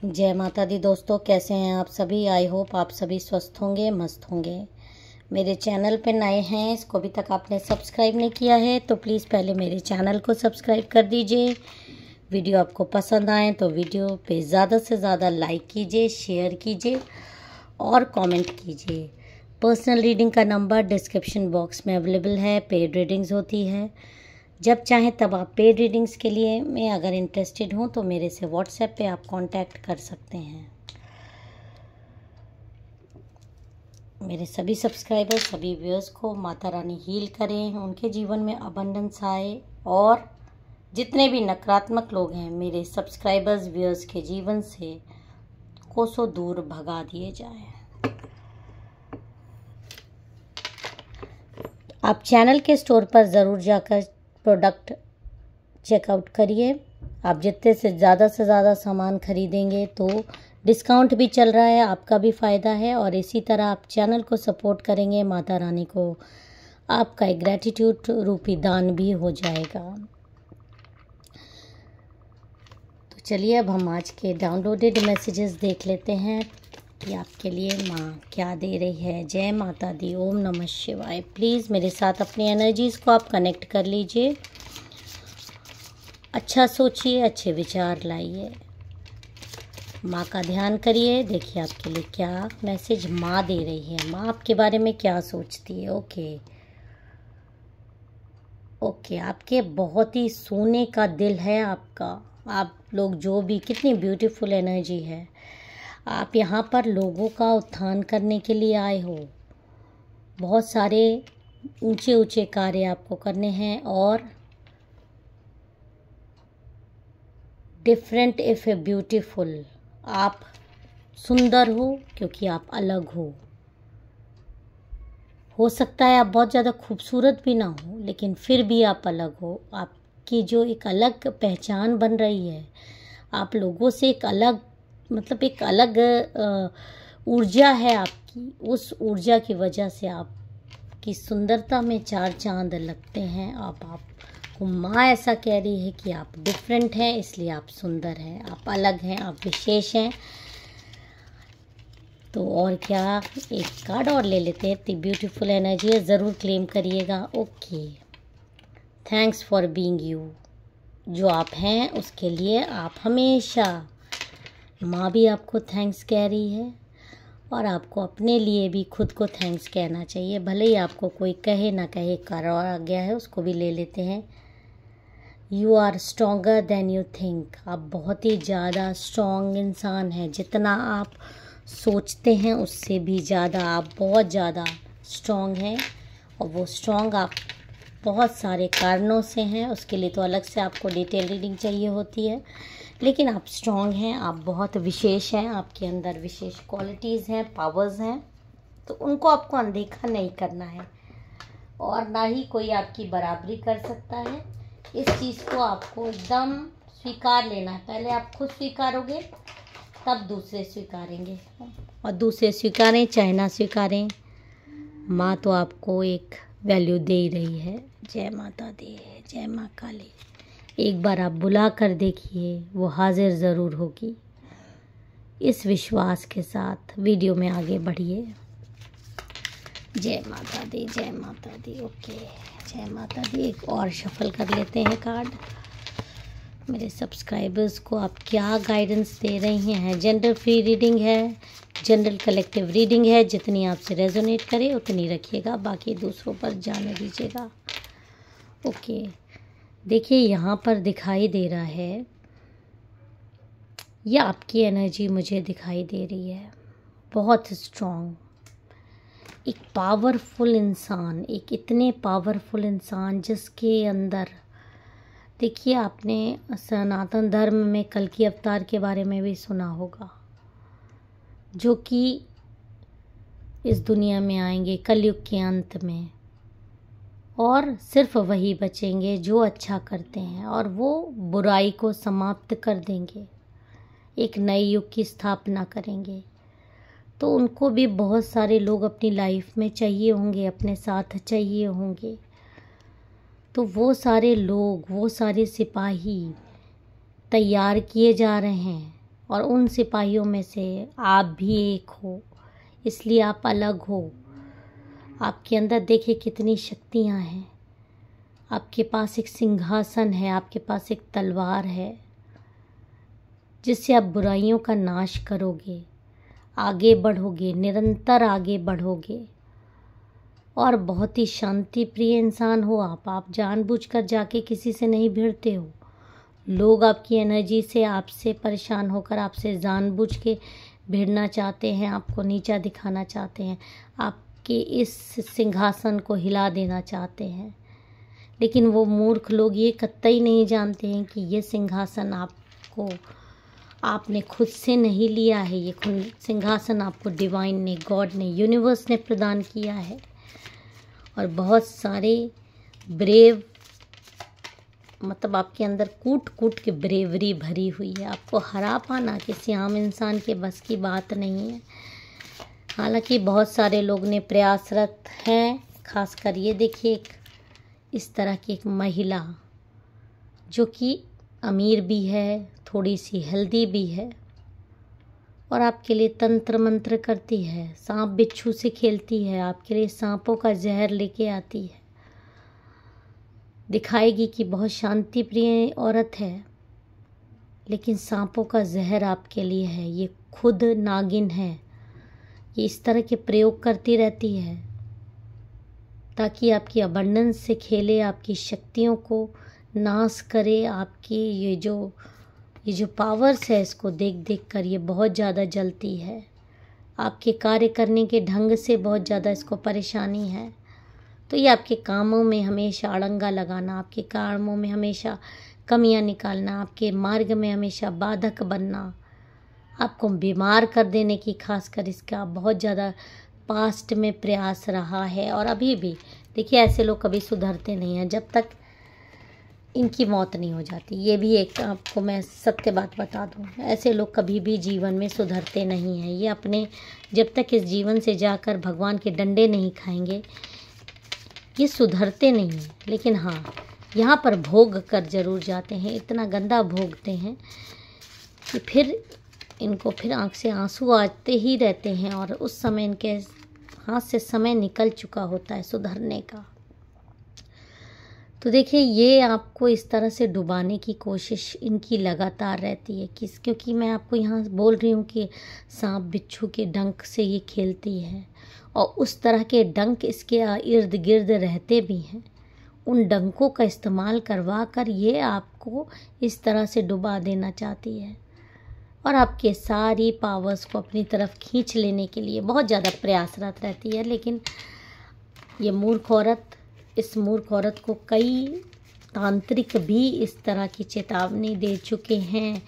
जय माता दी दोस्तों, कैसे हैं आप सभी। आई होप आप सभी स्वस्थ होंगे, मस्त होंगे। मेरे चैनल पे नए हैं, इसको अभी तक आपने सब्सक्राइब नहीं किया है तो प्लीज़ पहले मेरे चैनल को सब्सक्राइब कर दीजिए। वीडियो आपको पसंद आए तो वीडियो पे ज़्यादा से ज़्यादा लाइक कीजिए, शेयर कीजिए और कमेंट कीजिए। पर्सनल रीडिंग का नंबर डिस्क्रिप्शन बॉक्स में अवेलेबल है। पेड रीडिंग्स होती है, जब चाहें तब आप पेड रीडिंग्स के लिए मैं अगर इंटरेस्टेड हूँ तो मेरे से व्हाट्सएप पे आप कांटेक्ट कर सकते हैं। मेरे सभी सब्सक्राइबर्स, सभी व्यूअर्स को माता रानी हील करें, उनके जीवन में अबंडेंस आए और जितने भी नकारात्मक लोग हैं मेरे सब्सक्राइबर्स, व्यूअर्स के जीवन से कोसों दूर भगा दिए जाएं। आप चैनल के स्टोर पर ज़रूर जाकर प्रोडक्ट चेकआउट करिए। आप जितने से ज़्यादा सामान खरीदेंगे तो डिस्काउंट भी चल रहा है, आपका भी फ़ायदा है और इसी तरह आप चैनल को सपोर्ट करेंगे, माता रानी को आपका एक ग्रैटिट्यूड रूपी दान भी हो जाएगा। तो चलिए अब हम आज के डाउनलोडेड मैसेजेस देख लेते हैं कि आपके लिए माँ क्या दे रही है। जय माता दी, ओम नमः शिवाय। प्लीज़ मेरे साथ अपनी एनर्जीज़ को आप कनेक्ट कर लीजिए। अच्छा सोचिए, अच्छे विचार लाइए, माँ का ध्यान करिए। देखिए आपके लिए क्या मैसेज माँ दे रही है, माँ आपके बारे में क्या सोचती है। ओके, आपके बहुत ही सोने का दिल है आपका। आप लोग जो भी, कितनी ब्यूटीफुल एनर्जी है। आप यहाँ पर लोगों का उत्थान करने के लिए आए हो। बहुत सारे ऊंचे ऊंचे कार्य आपको करने हैं और डिफरेंट इफ ए ब्यूटीफुल, आप सुंदर हो क्योंकि आप अलग हो सकता है आप बहुत ज़्यादा खूबसूरत भी ना हो लेकिन फिर भी आप अलग हो। आपकी जो एक अलग पहचान बन रही है, आप लोगों से एक अलग, मतलब एक अलग ऊर्जा है आपकी। उस ऊर्जा की वजह से आपकी सुंदरता में चार चांद लगते हैं। आपको माँ ऐसा कह रही है कि आप डिफरेंट हैं, इसलिए आप सुंदर हैं, आप अलग हैं, आप विशेष हैं। तो और क्या, एक कार्ड और ले लेते हैं। इतनी ब्यूटीफुल एनर्जी है, ज़रूर क्लेम करिएगा। Okay, thanks for being you. जो आप हैं उसके लिए आप हमेशा, माँ भी आपको थैंक्स कह रही है और आपको अपने लिए भी खुद को थैंक्स कहना चाहिए। भले ही आपको कोई कहे ना कहे, करा गया है, उसको भी ले लेते हैं। You are stronger than you think. आप बहुत ही ज़्यादा स्ट्रॉन्ग इंसान हैं, जितना आप सोचते हैं उससे भी ज़्यादा आप बहुत ज़्यादा स्ट्रॉन्ग हैं। और वो स्ट्रॉन्ग आप बहुत सारे कारणों से हैं, उसके लिए तो अलग से आपको डिटेल रीडिंग चाहिए होती है, लेकिन आप स्ट्रॉन्ग हैं, आप बहुत विशेष हैं, आपके अंदर विशेष क्वालिटीज़ हैं, पावर्स हैं। तो उनको आपको अनदेखा नहीं करना है और ना ही कोई आपकी बराबरी कर सकता है। इस चीज़ को आपको एकदम स्वीकार लेना है। पहले आप खुद स्वीकारोगे तब दूसरे स्वीकारेंगे, और दूसरे स्वीकारें चाहे ना स्वीकारें, माँ तो आपको एक वैल्यू दे ही रही है। जय माता दी, जय माँ काली। एक बार आप बुला कर देखिए, वो हाजिर ज़रूर होगी। इस विश्वास के साथ वीडियो में आगे बढ़िए। जय माता दी, जय माता दी। ओके, जय माता दी। एक और शफल कर लेते हैं कार्ड। मेरे सब्सक्राइबर्स को आप क्या गाइडेंस दे रही हैं। जनरल फ्री रीडिंग है, जनरल कलेक्टिव रीडिंग है। जितनी आपसे रेजोनेट करे उतनी रखिएगा, बाकी दूसरों पर जाने दीजिएगा। ओके, देखिए यहाँ पर दिखाई दे रहा है, यह आपकी एनर्जी मुझे दिखाई दे रही है। बहुत स्ट्रॉन्ग, एक पावरफुल इंसान, एक इतने पावरफुल इंसान जिसके अंदर, देखिए आपने सनातन धर्म में कल्कि अवतार के बारे में भी सुना होगा, जो कि इस दुनिया में आएंगे कलयुग के अंत में और सिर्फ वही बचेंगे जो अच्छा करते हैं और वो बुराई को समाप्त कर देंगे, एक नए युग की स्थापना करेंगे। तो उनको भी बहुत सारे लोग अपनी लाइफ में चाहिए होंगे, अपने साथ चाहिए होंगे। तो वो सारे लोग, वो सारे सिपाही तैयार किए जा रहे हैं और उन सिपाहियों में से आप भी एक हो, इसलिए आप अलग हो। आपके अंदर देखिए कितनी शक्तियाँ हैं। आपके पास एक सिंहासन है, आपके पास एक तलवार है जिससे आप बुराइयों का नाश करोगे, आगे बढ़ोगे, निरंतर आगे बढ़ोगे और बहुत ही शांति प्रिय इंसान हो आप जानबूझकर जाके किसी से नहीं भिड़ते हो। लोग आपकी एनर्जी से, आपसे परेशान होकर आपसे जानबूझ के भिड़ना चाहते हैं, आपको नीचा दिखाना चाहते हैं, आपके इस सिंहासन को हिला देना चाहते हैं। लेकिन वो मूर्ख लोग ये कतई नहीं जानते हैं कि ये सिंहासन आपने खुद से नहीं लिया है। ये सिंहासन आपको डिवाइन ने, गॉड ने, यूनिवर्स ने प्रदान किया है। और बहुत सारे ब्रेव, मतलब आपके अंदर कूट कूट के ब्रेवरी भरी हुई है। आपको हरा पाना किसी आम इंसान के बस की बात नहीं है। हालांकि बहुत सारे लोग ने प्रयासरत हैं। खासकर ये देखिए इस तरह की एक महिला जो कि अमीर भी है, थोड़ी सी हेल्दी भी है और आपके लिए तंत्र मंत्र करती है, सांप बिच्छू से खेलती है, आपके लिए सांपों का जहर लेके आती है, दिखाएगी कि बहुत शांति प्रिय औरत है, लेकिन सांपों का जहर आपके लिए है। ये खुद नागिन है। ये इस तरह के प्रयोग करती रहती है ताकि आपकी अबंडेंस से खेले, आपकी शक्तियों को नाश करे। आपकी ये जो पावर्स है, इसको देख देख कर ये बहुत ज़्यादा जलती है। आपके कार्य करने के ढंग से बहुत ज़्यादा इसको परेशानी है। तो ये आपके कामों में हमेशा अड़ंगा लगाना, आपके कामों में हमेशा कमियां निकालना, आपके मार्ग में हमेशा बाधक बनना, आपको बीमार कर देने की खासकर इसका बहुत ज़्यादा पास्ट में प्रयास रहा है। और अभी भी देखिए ऐसे लोग कभी सुधरते नहीं हैं जब तक इनकी मौत नहीं हो जाती। ये भी एक आपको मैं सत्य बात बता दूं, ऐसे लोग कभी भी जीवन में सुधरते नहीं हैं। ये अपने जब तक इस जीवन से जाकर भगवान के डंडे नहीं खाएंगे ये सुधरते नहीं हैं। लेकिन हाँ, यहाँ पर भोग कर जरूर जाते हैं, इतना गंदा भोगते हैं कि फिर इनको फिर आँख से आंसू आते ही रहते हैं और उस समय इनके हाथ से समय निकल चुका होता है सुधरने का। तो देखिए ये आपको इस तरह से डुबाने की कोशिश इनकी लगातार रहती है। क्योंकि मैं आपको यहाँ बोल रही हूँ कि सांप बिच्छू के डंक से ये खेलती है और उस तरह के डंक इसके इर्द गिर्द रहते भी हैं। उन डंकों का इस्तेमाल करवा कर ये आपको इस तरह से डुबा देना चाहती है और आपके सारी पावर्स को अपनी तरफ खींच लेने के लिए बहुत ज़्यादा प्रयासरत रहती है। लेकिन ये मूर्ख औरत, इस मूर्ख औरत को कई तांत्रिक भी इस तरह की चेतावनी दे चुके हैं।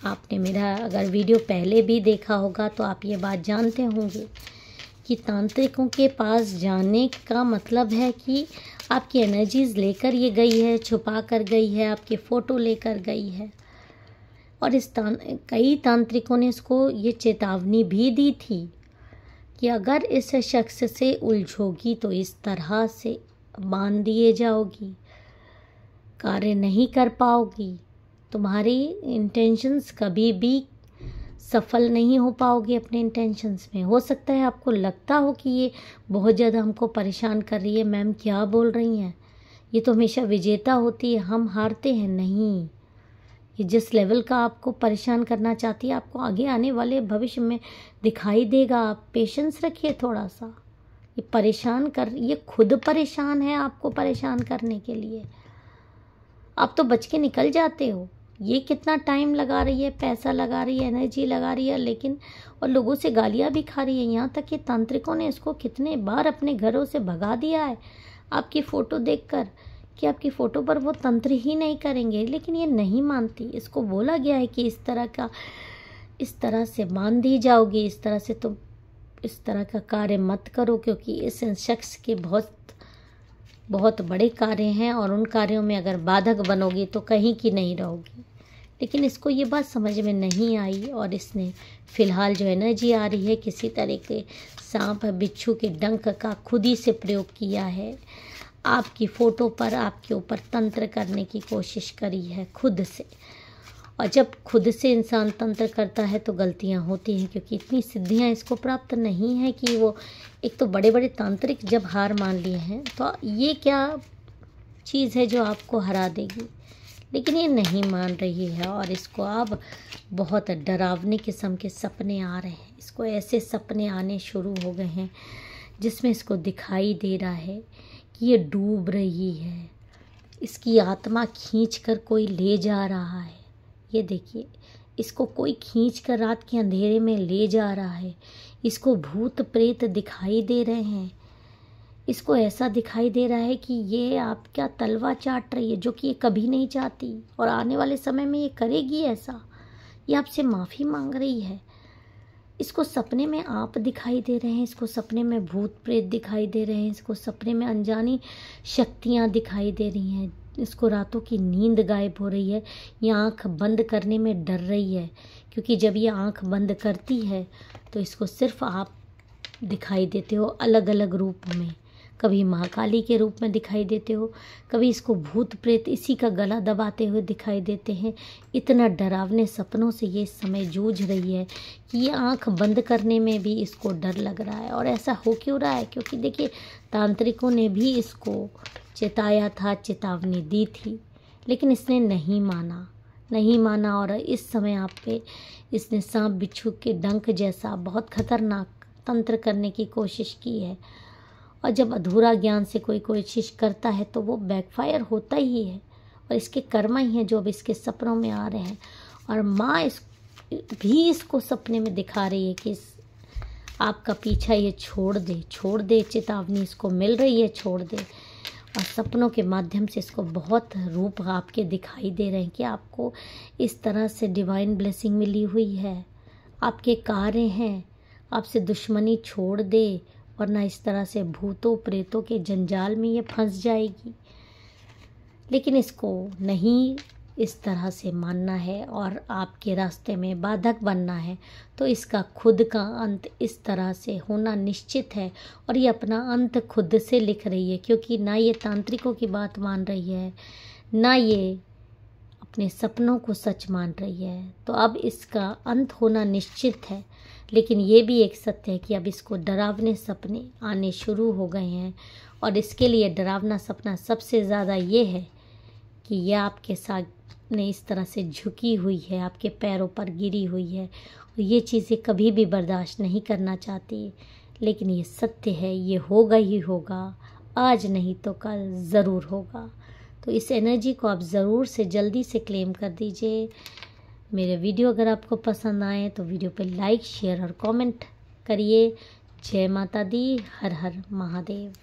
आपने मेरा अगर वीडियो पहले भी देखा होगा तो आप ये बात जानते होंगे कि तांत्रिकों के पास जाने का मतलब है कि आपकी एनर्जीज लेकर ये गई है, छुपा कर गई है, आपके फ़ोटो लेकर गई है। और कई तांत्रिकों ने इसको ये चेतावनी भी दी थी कि अगर इस शख्स से उलझोगी तो इस तरह से बांध दिए जाओगी, कार्य नहीं कर पाओगी, तुम्हारी इंटेंशंस कभी भी सफल नहीं हो पाओगे अपने इंटेंशंस में। हो सकता है आपको लगता हो कि ये बहुत ज़्यादा हमको परेशान कर रही है, मैम क्या बोल रही हैं, ये तो हमेशा विजेता होती है, हम हारते हैं। नहीं, ये जिस लेवल का आपको परेशान करना चाहती है आपको आगे आने वाले भविष्य में दिखाई देगा। आप पेशेंस रखिए थोड़ा सा। ये खुद परेशान है आपको परेशान करने के लिए। आप तो बच के निकल जाते हो। ये कितना टाइम लगा रही है, पैसा लगा रही है, एनर्जी लगा रही है, लेकिन और लोगों से गालियाँ भी खा रही है। यहाँ तक कि तांत्रिकों ने इसको कितने बार अपने घरों से भगा दिया है आपकी फ़ोटो देखकर कि आपकी फ़ोटो पर वो तंत्र ही नहीं करेंगे। लेकिन ये नहीं मानती। इसको बोला गया है कि इस तरह से मान दी जाओगी, इस तरह से तुम इस तरह का कार्य मत करो, क्योंकि इस शख्स के बहुत बड़े कार्य हैं और उन कार्यों में अगर बाधक बनोगी तो कहीं की नहीं रहोगी। लेकिन इसको ये बात समझ में नहीं आई और इसने फ़िलहाल जो एनर्जी आ रही है किसी तरह के सांप बिच्छू के डंक का खुद ही से प्रयोग किया है। आपकी फ़ोटो पर आपके ऊपर तंत्र करने की कोशिश करी है खुद से। और जब खुद से इंसान तंत्र करता है तो गलतियां होती हैं, क्योंकि इतनी सिद्धियां इसको प्राप्त नहीं है कि वो, एक तो बड़े बड़े तांत्रिक जब हार मान लिए हैं तो ये क्या चीज़ है जो आपको हरा देगी, लेकिन ये नहीं मान रही है और इसको अब बहुत डरावने किस्म के सपने आ रहे हैं। इसको ऐसे सपने आने शुरू हो गए हैं जिसमें इसको दिखाई दे रहा है कि ये डूब रही है, इसकी आत्मा खींच कर कोई ले जा रहा है। ये देखिए, इसको कोई खींच कर रात के अंधेरे में ले जा रहा है। इसको भूत प्रेत दिखाई दे रहे हैं। इसको ऐसा दिखाई दे रहा है कि ये आपका तलवा चाट रही है, जो कि ये कभी नहीं चाहती और आने वाले समय में ये करेगी ऐसा। ये आपसे माफ़ी मांग रही है। इसको सपने में आप दिखाई दे रहे हैं, इसको सपने में भूत प्रेत दिखाई दे रहे हैं, इसको सपने में अनजानी शक्तियाँ दिखाई दे रही हैं। इसको रातों की नींद गायब हो रही है। ये आँख बंद करने में डर रही है, क्योंकि जब ये आँख बंद करती है तो इसको सिर्फ आप दिखाई देते हो अलग अलग रूप में। कभी महाकाली के रूप में दिखाई देते हो, कभी इसको भूत प्रेत इसी का गला दबाते हुए दिखाई देते हैं। इतना डरावने सपनों से ये इस समय जूझ रही है कि ये आंख बंद करने में भी इसको डर लग रहा है। और ऐसा हो क्यों रहा है? क्योंकि देखिए, तांत्रिकों ने भी इसको चेताया था, चेतावनी दी थी, लेकिन इसने नहीं माना और इस समय आप पे इसने सांप बिच्छू के डंक जैसा बहुत खतरनाक तंत्र करने की कोशिश की है। और जब अधूरा ज्ञान से कोई कोशिश करता है तो वो बैकफायर होता ही है, और इसके कर्म ही हैं जो अब इसके सपनों में आ रहे हैं। और माँ इसको सपने में दिखा रही है कि आपका पीछा ये छोड़ दे, चेतावनी इसको मिल रही है, छोड़ दे। और सपनों के माध्यम से इसको बहुत रूप आपके दिखाई दे रहे हैं कि आपको इस तरह से डिवाइन ब्लेसिंग मिली हुई है, आपके कार्य हैं, आपसे दुश्मनी छोड़ दे, वरना इस तरह से भूतों प्रेतों के जंजाल में ये फंस जाएगी। लेकिन इसको नहीं इस तरह से मानना है और आपके रास्ते में बाधक बनना है, तो इसका खुद का अंत इस तरह से होना निश्चित है। और ये अपना अंत खुद से लिख रही है, क्योंकि ना ये तांत्रिकों की बात मान रही है, ना ये अपने सपनों को सच मान रही है। तो अब इसका अंत होना निश्चित है। लेकिन ये भी एक सत्य है कि अब इसको डरावने सपने आने शुरू हो गए हैं, और इसके लिए डरावना सपना सबसे ज़्यादा ये है कि यह आपके सामने इस तरह से झुकी हुई है, आपके पैरों पर गिरी हुई है, और ये चीज़ें कभी भी बर्दाश्त नहीं करना चाहती। लेकिन ये सत्य है, ये होगा ही होगा, आज नहीं तो कल ज़रूर होगा। तो इस एनर्जी को आप ज़रूर से जल्दी से क्लेम कर दीजिए। मेरे वीडियो अगर आपको पसंद आए तो वीडियो पे लाइक, शेयर और कमेंट करिए। जय माता दी, हर हर महादेव।